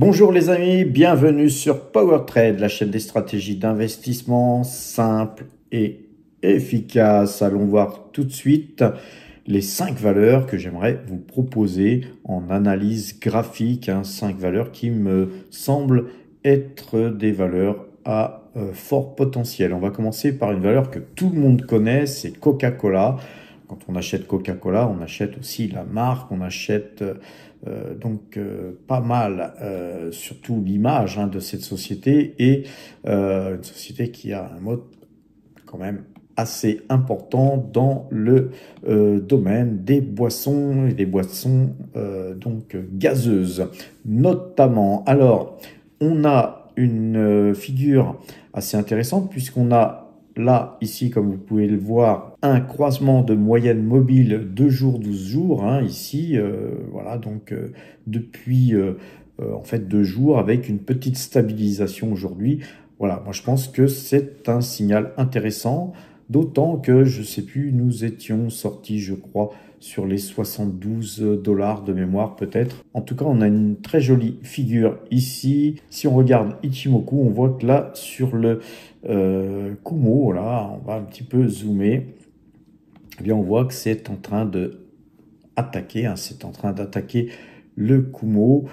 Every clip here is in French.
Bonjour les amis, bienvenue sur PowerTrade, la chaîne des stratégies d'investissement simples et efficaces. Allons voir tout de suite les 5 valeurs que j'aimerais vous proposer en analyse graphique. 5 valeurs qui me semblent être des valeurs à fort potentiel. On va commencer par une valeur que tout le monde connaît, c'est Coca-Cola. Quand on achète Coca-Cola, on achète aussi la marque, on achète pas mal, surtout l'image de cette société et une société qui a un mode quand même assez important dans le domaine des boissons et des boissons gazeuses notamment. Alors, on a une figure assez intéressante puisqu'on a là, ici, comme vous pouvez le voir, un croisement de moyenne mobile 2 jours, 12 jours, ici, voilà, donc depuis en fait 2 jours avec une petite stabilisation aujourd'hui. Voilà, moi je pense que c'est un signal intéressant, d'autant que, je sais plus, nous étions sortis, je crois, sur les 72 $ de mémoire peut-être. En tout cas, on a une très jolie figure ici. Si on regarde Ichimoku, on voit que là, sur le Kumo, là, on va un petit peu zoomer, eh bien, on voit que c'est en train de attaquer, c'est en train d'attaquer le Kumo.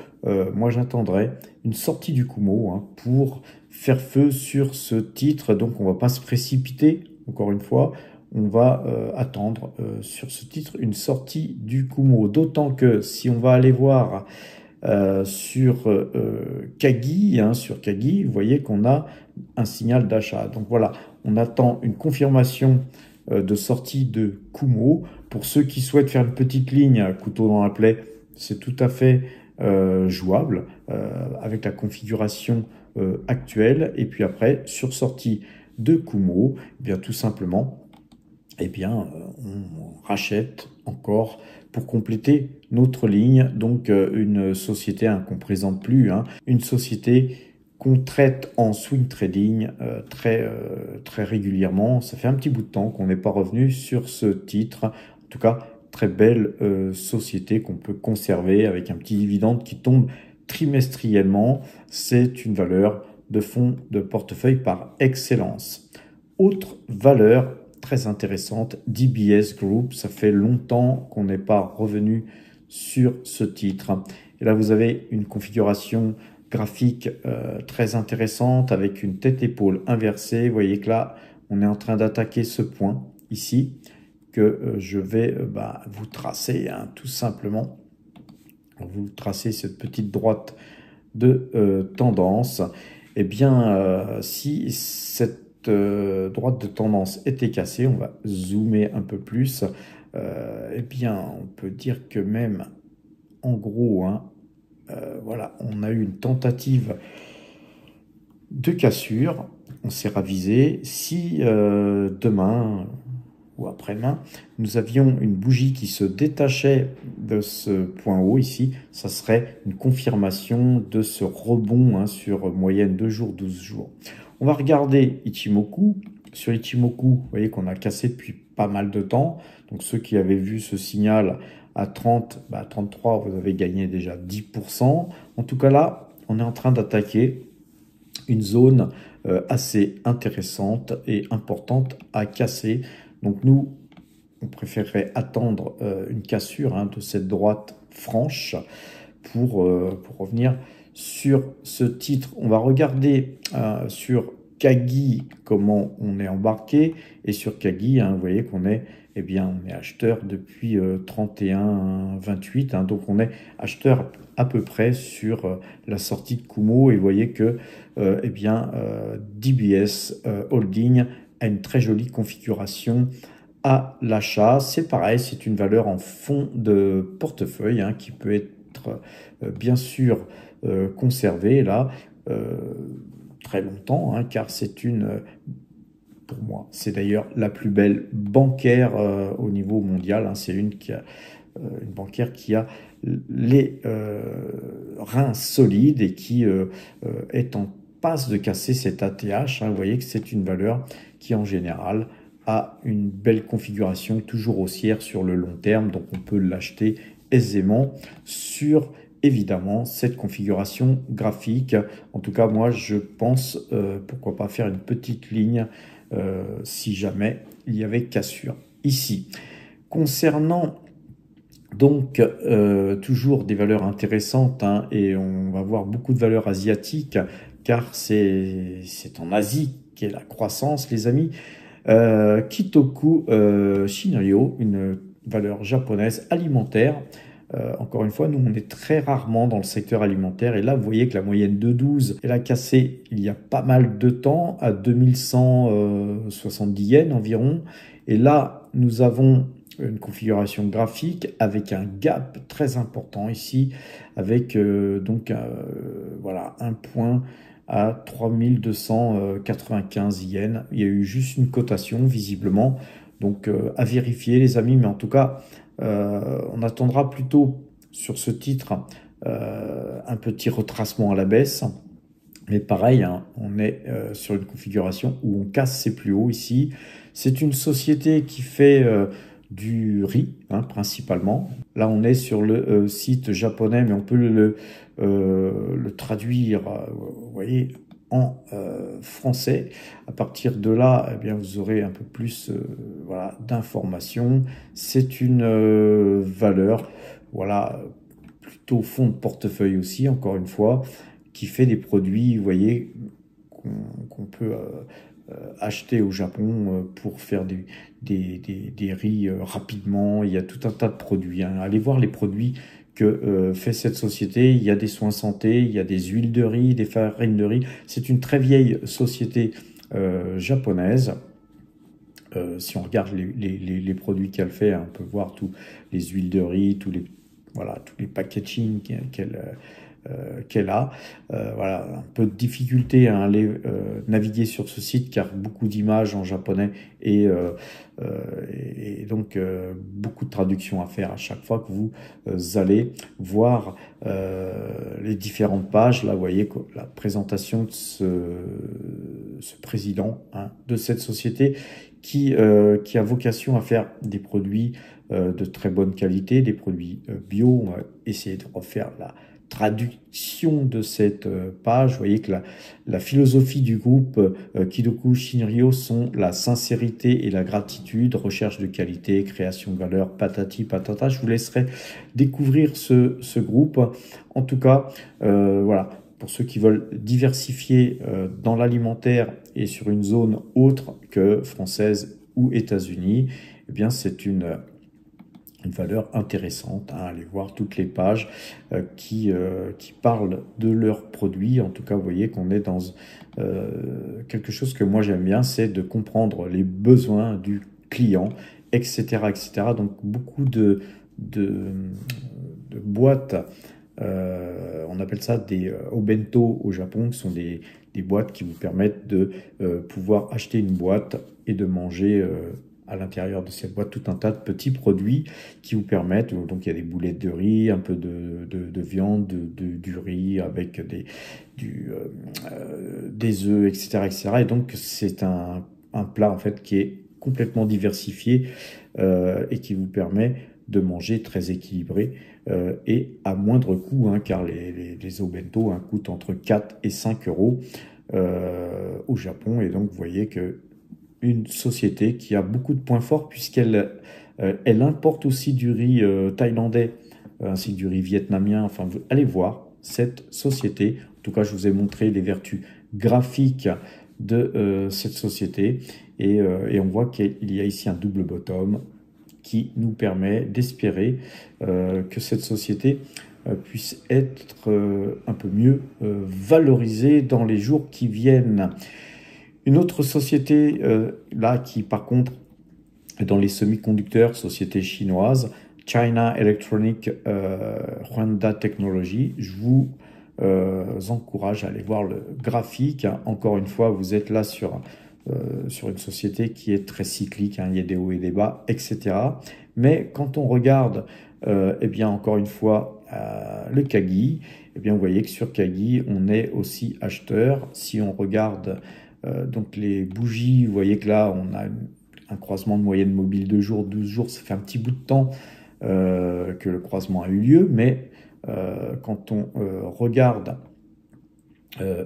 Moi, j'attendrai une sortie du Kumo pour faire feu sur ce titre. Donc, on va pas se précipiter, encore une fois. On va attendre sur ce titre une sortie du Kumo. D'autant que si on va aller voir sur Kagi, vous voyez qu'on a un signal d'achat. Donc voilà, on attend une confirmation de sortie de Kumo. Pour ceux qui souhaitent faire une petite ligne couteau dans la plaie, c'est tout à fait jouable avec la configuration actuelle. Et puis après, sur sortie de Kumo, eh bien tout simplement, eh bien, on rachète encore pour compléter notre ligne. Donc, une société qu'on ne présente plus, une société qu'on traite en swing trading très régulièrement. Ça fait un petit bout de temps qu'on n'est pas revenu sur ce titre. En tout cas, très belle société qu'on peut conserver avec un petit dividende qui tombe trimestriellement. C'est une valeur de fonds de portefeuille par excellence. Autre valeur très intéressante, DBS Group. Ça fait longtemps qu'on n'est pas revenu sur ce titre. Et là, vous avez une configuration graphique très intéressante avec une tête-épaule inversée. Vous voyez que là, on est en train d'attaquer ce point ici que je vais vous tracer tout simplement. Vous tracez cette petite droite de tendance. Eh bien, si cette droite de tendance était cassée, on va zoomer un peu plus, eh bien, on peut dire que même, en gros, voilà, on a eu une tentative de cassure, on s'est ravisé. Si demain ou après-demain, nous avions une bougie qui se détachait de ce point haut ici, ça serait une confirmation de ce rebond sur moyenne 2 jours, 12 jours. On va regarder Ichimoku. Sur Ichimoku, vous voyez qu'on a cassé depuis pas mal de temps. Donc ceux qui avaient vu ce signal à 30, 33, vous avez gagné déjà 10%. En tout cas là, on est en train d'attaquer une zone assez intéressante et importante à casser. Donc nous, on préférerait attendre une cassure de cette droite franche pour revenir sur ce titre. On va regarder sur Kagi comment on est embarqué. Et sur Kagi, vous voyez qu'on est, on est acheteur depuis 31,28. Donc on est acheteur à peu près sur la sortie de Kumo. Et vous voyez que DBS Holding a une très jolie configuration à l'achat. C'est pareil, c'est une valeur en fonds de portefeuille qui peut être bien sûr conservée là très longtemps, car c'est pour moi, c'est d'ailleurs la plus belle bancaire au niveau mondial. C'est une bancaire qui a les reins solides et qui est en passe de casser cet ATH. Vous voyez que c'est une valeur qui en général a une belle configuration, toujours haussière sur le long terme, donc on peut l'acheter aisément sur évidemment cette configuration graphique. En tout cas, moi, je pense, pourquoi pas faire une petite ligne si jamais il y avait cassure ici. Concernant donc toujours des valeurs intéressantes, hein, et on va voir beaucoup de valeurs asiatiques, car c'est en Asie qu'est la croissance, les amis. Kitoku Shinryo, une valeur japonaise alimentaire. Encore une fois, nous, on est très rarement dans le secteur alimentaire. Et là, vous voyez que la moyenne de 12, elle a cassé il y a pas mal de temps, à 2170 yens environ. Et là, nous avons une configuration graphique avec un gap très important ici, avec voilà, un point à 3295 yens. Il y a eu juste une cotation, visiblement. Donc, à vérifier, les amis. Mais en tout cas, on attendra plutôt sur ce titre un petit retracement à la baisse. Mais pareil, hein, on est sur une configuration où on casse ses plus hauts ici. C'est une société qui fait du riz, hein, principalement. Là, on est sur le site japonais, mais on peut le traduire, vous voyez, en français. À partir de là, eh bien, vous aurez un peu plus voilà, d'informations. C'est une valeur, voilà, plutôt fonds de portefeuille aussi, encore une fois, qui fait des produits, vous voyez, qu'on peut acheter au Japon pour faire des riz rapidement. Il y a tout un tas de produits, hein. Allez voir les produits que fait cette société. Il y a des soins santé, il y a des huiles de riz, des farines de riz. C'est une très vieille société japonaise. Si on regarde les produits qu'elle fait, hein, on peut voir tous les huiles de riz, tous les packaging qu'elle a. Voilà, un peu de difficulté à aller naviguer sur ce site car beaucoup d'images en japonais et donc beaucoup de traductions à faire à chaque fois que vous allez voir les différentes pages. Là, vous voyez la présentation de ce président, hein, de cette société qui a vocation à faire des produits de très bonne qualité, des produits bio. On va essayer de refaire la traduction de cette page. Vous voyez que la philosophie du groupe Kitoku Shinryo sont la sincérité et la gratitude, recherche de qualité, création de valeur, patati patata. Je vous laisserai découvrir ce groupe. En tout cas, voilà, pour ceux qui veulent diversifier dans l'alimentaire et sur une zone autre que française ou États-Unis, eh bien c'est une valeur intéressante, hein. Allez voir toutes les pages qui parlent de leurs produits. En tout cas, vous voyez qu'on est dans quelque chose que moi j'aime bien, c'est de comprendre les besoins du client, etc. etc. Donc beaucoup de boîtes, on appelle ça des obento au Japon, qui sont des boîtes qui vous permettent de pouvoir acheter une boîte et de manger à l'intérieur de cette boîte tout un tas de petits produits qui vous permettent, donc il y a des boulettes de riz, un peu de viande, du riz avec des œufs, etc., etc. Et donc c'est un plat en fait qui est complètement diversifié et qui vous permet de manger très équilibré et à moindre coût, hein, car les obento, hein, coûtent entre 4 et 5 euros au Japon. Et donc vous voyez que une société qui a beaucoup de points forts puisqu'elle elle importe aussi du riz thaïlandais ainsi que du riz vietnamien. Enfin, vous allez voir cette société. En tout cas, je vous ai montré les vertus graphiques de cette société et on voit qu'il y a ici un double bottom qui nous permet d'espérer que cette société puisse être un peu mieux valorisée dans les jours qui viennent. Une autre société, là, qui par contre est dans les semi-conducteurs, société chinoise, China Electronic Honda Technology. Je vous encourage à aller voir le graphique. Encore une fois, vous êtes là sur une société qui est très cyclique, hein, il y a des hauts et des bas, etc. Mais quand on regarde, eh bien, encore une fois, le Kagi, eh bien, vous voyez que sur Kagi, on est aussi acheteur. Si on regarde donc les bougies, vous voyez que là, on a un croisement de moyenne mobile de jours, 12 jours, ça fait un petit bout de temps que le croisement a eu lieu, mais quand on regarde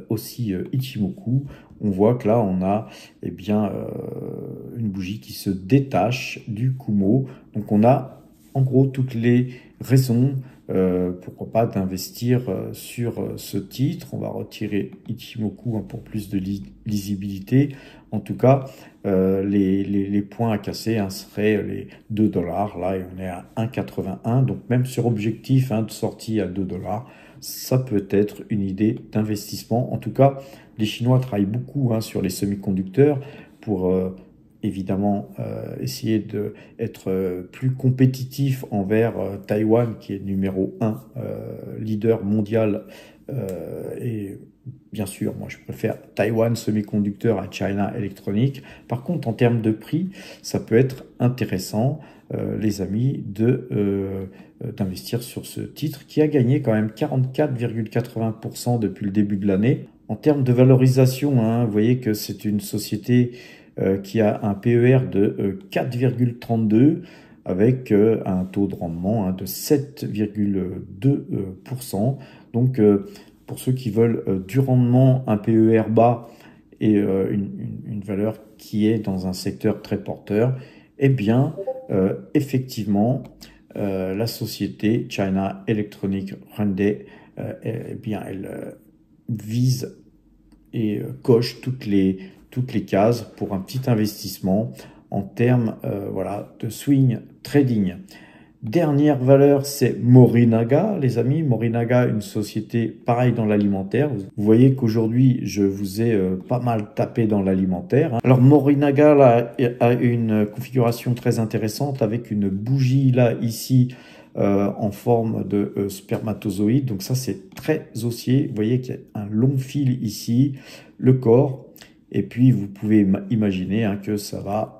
aussi Ichimoku, on voit que là on a eh bien, une bougie qui se détache du Kumo. Donc on a en gros toutes les raisons, pourquoi pas, d'investir sur ce titre. On va retirer Ichimoku hein, pour plus de lisibilité. En tout cas, les points à casser hein, seraient les 2 dollars. Là, et on est à 1,81. Donc même sur objectif hein, de sortie à 2 dollars, ça peut être une idée d'investissement. En tout cas, les Chinois travaillent beaucoup hein, sur les semi-conducteurs pour évidemment essayer d'être plus compétitif envers Taïwan, qui est numéro 1 leader mondial. Et bien sûr, moi je préfère Taïwan Semiconductor à China Electronic. Par contre, en termes de prix, ça peut être intéressant, les amis, d'investir sur ce titre qui a gagné quand même 44,80% depuis le début de l'année. En termes de valorisation, hein, vous voyez que c'est une société qui a un PER de 4,32 avec un taux de rendement hein, de 7,2%. Donc, pour ceux qui veulent du rendement, un PER bas et une valeur qui est dans un secteur très porteur, eh bien, effectivement, la société China Electronic Hyundai, eh bien, elle vise et coche toutes les cases pour un petit investissement en termes voilà, de swing trading. Dernière valeur, c'est Morinaga, les amis. Morinaga, une société pareille dans l'alimentaire. Vous voyez qu'aujourd'hui, je vous ai pas mal tapé dans l'alimentaire. Hein. Alors, Morinaga là, a une configuration très intéressante avec une bougie là, ici, en forme de spermatozoïde. Donc ça, c'est très haussier. Vous voyez qu'il y a un long fil ici, le corps. Et puis, vous pouvez imaginer hein, que ça va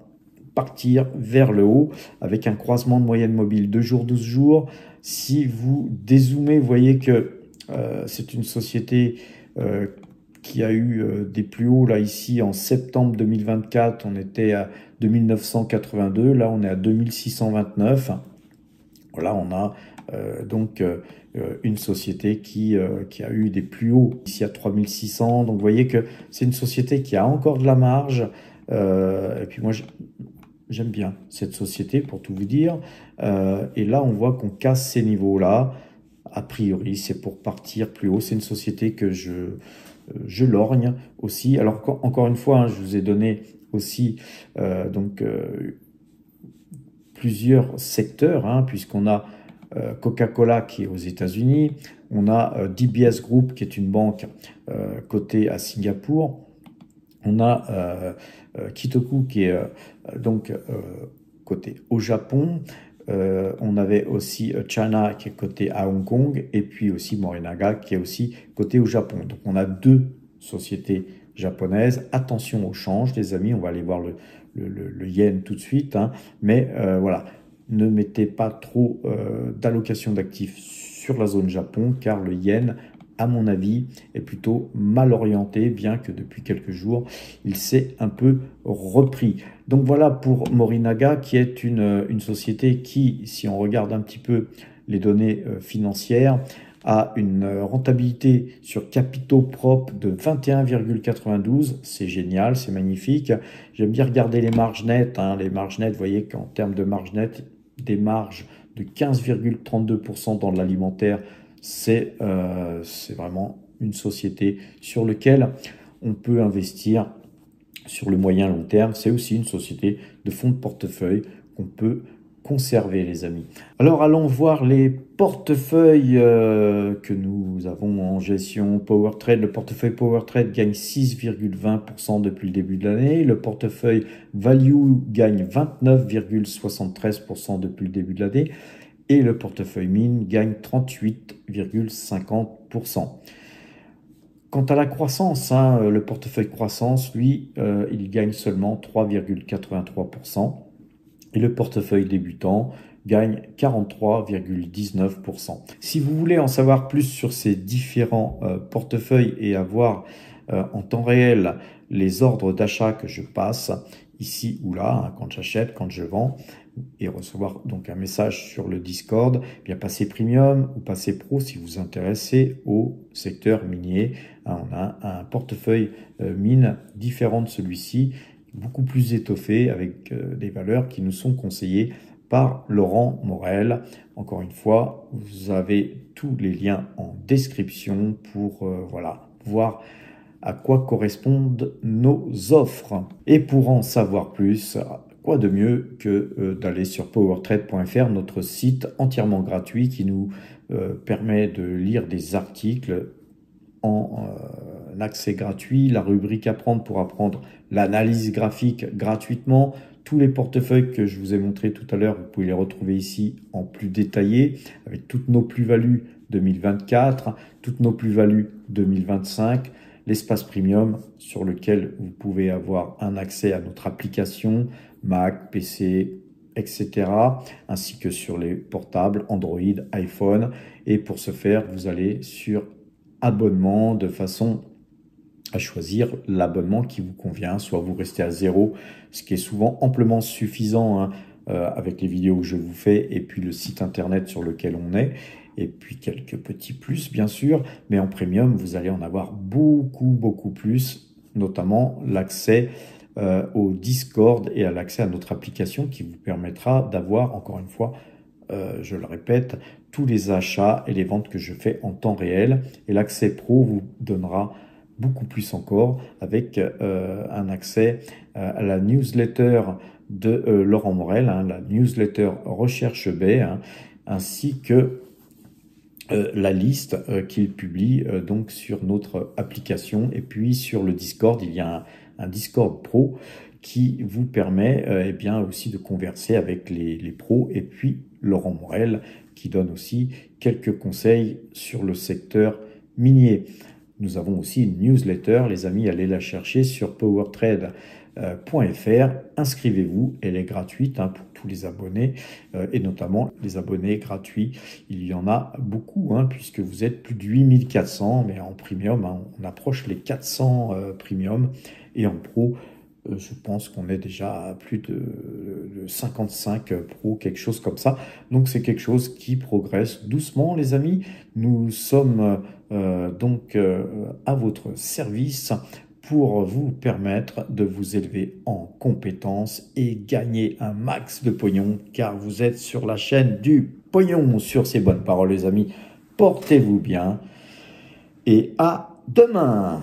partir vers le haut avec un croisement de moyenne mobile 2 jours, 12 jours. Si vous dézoomez, vous voyez que c'est une société qui a eu des plus hauts. Là, ici, en septembre 2024, on était à 2982. Là, on est à 2629. Voilà, on a donc une société qui a eu des plus hauts ici à 3600. Donc, vous voyez que c'est une société qui a encore de la marge. Et puis moi, j'aime bien cette société, pour tout vous dire. Et là, on voit qu'on casse ces niveaux-là. A priori, c'est pour partir plus haut. C'est une société que je lorgne aussi. Alors, encore une fois, hein, je vous ai donné aussi plusieurs secteurs, hein, puisqu'on a Coca-Cola qui est aux États-Unis. On a DBS Group, qui est une banque cotée à Singapour. On a Kitoku qui est coté au Japon. On avait aussi China qui est coté à Hong Kong et puis aussi Morinaga qui est aussi coté au Japon. Donc on a deux sociétés japonaises. Attention au change, les amis. On va aller voir le yen tout de suite. Hein. Mais voilà, ne mettez pas trop d'allocation d'actifs sur la zone Japon car le yen, à mon avis, est plutôt mal orienté, bien que depuis quelques jours, il s'est un peu repris. Donc voilà pour Morinaga, qui est une société qui, si on regarde un petit peu les données financières, a une rentabilité sur capitaux propres de 21,92. C'est génial, c'est magnifique. J'aime bien regarder les marges nettes. Hein. Les marges nettes, vous voyez qu'en termes de marges nettes, des marges de 15,32% dans l'alimentaire, c'est vraiment une société sur laquelle on peut investir sur le moyen long terme. C'est aussi une société de fonds de portefeuille qu'on peut conserver, les amis. Alors allons voir les portefeuilles que nous avons en gestion PowerTrade. Le portefeuille PowerTrade gagne 6,20% depuis le début de l'année. Le portefeuille Value gagne 29,73% depuis le début de l'année. Et le portefeuille mine gagne 38,50%. Quant à la croissance, hein, le portefeuille croissance, lui, il gagne seulement 3,83%. Et le portefeuille débutant gagne 43,19%. Si vous voulez en savoir plus sur ces différents portefeuilles et avoir en temps réel les ordres d'achat que je passe, ici ou là, hein, quand j'achète, quand je vends, et recevoir donc un message sur le Discord, eh bien passez Premium ou passez Pro si vous vous intéressez au secteur minier. On a un portefeuille mine différent de celui-ci, beaucoup plus étoffé avec des valeurs qui nous sont conseillées par Laurent Morel. Encore une fois, vous avez tous les liens en description pour voilà, voir à quoi correspondent nos offres. Et pour en savoir plus, quoi de mieux que d'aller sur powertrade.fr, notre site entièrement gratuit qui nous permet de lire des articles en accès gratuit, la rubrique apprendre pour apprendre l'analyse graphique gratuitement. Tous les portefeuilles que je vous ai montrés tout à l'heure, vous pouvez les retrouver ici en plus détaillé avec toutes nos plus-values 2024, toutes nos plus-values 2025, l'espace premium sur lequel vous pouvez avoir un accès à notre application Mac, PC, etc. ainsi que sur les portables Android, iPhone. Et pour ce faire, vous allez sur abonnement de façon à choisir l'abonnement qui vous convient. Soit vous restez à 0, ce qui est souvent amplement suffisant hein, avec les vidéos que je vous fais et puis le site internet sur lequel on est. Et puis quelques petits plus, bien sûr. Mais en premium, vous allez en avoir beaucoup plus, notamment l'accès au Discord et à l'accès à notre application qui vous permettra d'avoir, encore une fois, je le répète, tous les achats et les ventes que je fais en temps réel. Et l'accès pro vous donnera beaucoup plus encore avec un accès à la newsletter de Laurent Morel, hein, la newsletter Recherche Bay, hein, ainsi que la liste qu'il publie donc sur notre application. Et puis sur le Discord, il y a un Discord Pro qui vous permet eh bien aussi de converser avec les pros, et puis Laurent Morel qui donne aussi quelques conseils sur le secteur minier. Nous avons aussi une newsletter, les amis, allez la chercher sur powertrade.fr. Inscrivez-vous, elle est gratuite hein, pour tous les abonnés et notamment les abonnés gratuits. Il y en a beaucoup hein, puisque vous êtes plus de 8400, mais en premium, hein, on approche les 400 premium et en pro, je pense qu'on est déjà à plus de 55 pro, quelque chose comme ça. Donc c'est quelque chose qui progresse doucement, les amis. Nous sommes donc à votre service pour vous permettre de vous élever en compétences et gagner un max de pognon, car vous êtes sur la chaîne du pognon. Sur ces bonnes paroles, les amis, portez-vous bien et à demain.